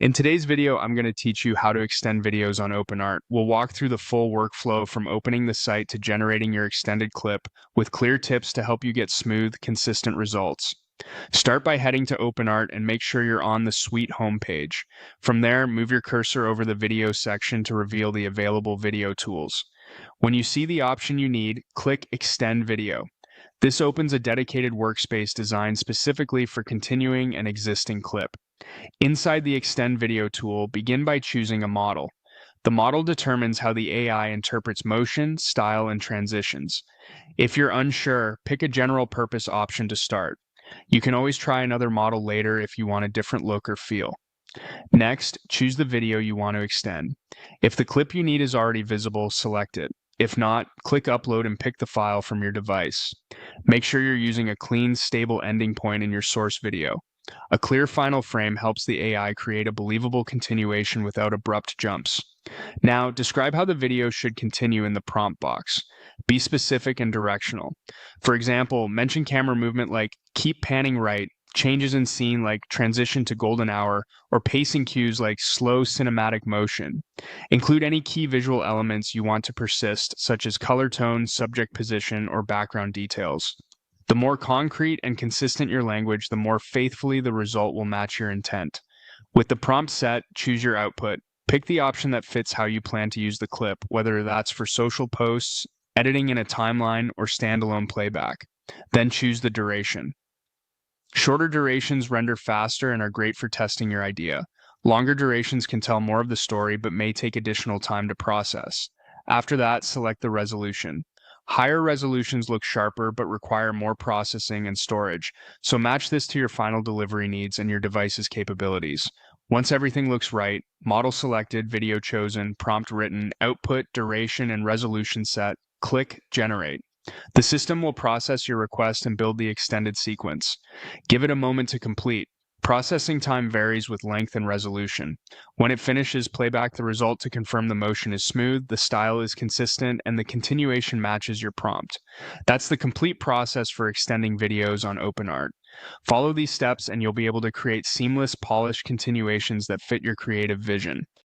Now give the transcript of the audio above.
In today's video, I'm going to teach you how to extend videos on OpenArt. We'll walk through the full workflow from opening the site to generating your extended clip with clear tips to help you get smooth, consistent results. Start by heading to OpenArt and make sure you're on the Suite homepage. From there, move your cursor over the video section to reveal the available video tools. When you see the option you need, click Extend Video. This opens a dedicated workspace designed specifically for continuing an existing clip. Inside the Extend Video tool, begin by choosing a model. The model determines how the AI interprets motion, style, and transitions. If you're unsure, pick a general purpose option to start. You can always try another model later if you want a different look or feel. Next, choose the video you want to extend. If the clip you need is already visible, select it. If not, click Upload and pick the file from your device. Make sure you're using a clean, stable ending point in your source video. A clear final frame helps the AI create a believable continuation without abrupt jumps. Now, describe how the video should continue in the prompt box. Be specific and directional. For example, mention camera movement like keep panning right, changes in scene like transition to golden hour, or pacing cues like slow cinematic motion. Include any key visual elements you want to persist, such as color tone, subject position, or background details. The more concrete and consistent your language, the more faithfully the result will match your intent. With the prompt set, choose your output. Pick the option that fits how you plan to use the clip, whether that's for social posts, editing in a timeline, or standalone playback. Then choose the duration. Shorter durations render faster and are great for testing your idea. Longer durations can tell more of the story but may take additional time to process. After that, select the resolution. Higher resolutions look sharper but require more processing and storage, so match this to your final delivery needs and your device's capabilities. Once everything looks right, model selected, video chosen, prompt written, output, duration, and resolution set, click Generate. The system will process your request and build the extended sequence. Give it a moment to complete. Processing time varies with length and resolution. When it finishes, play back the result to confirm the motion is smooth, the style is consistent, and the continuation matches your prompt. That's the complete process for extending videos on OpenArt. Follow these steps and you'll be able to create seamless, polished continuations that fit your creative vision.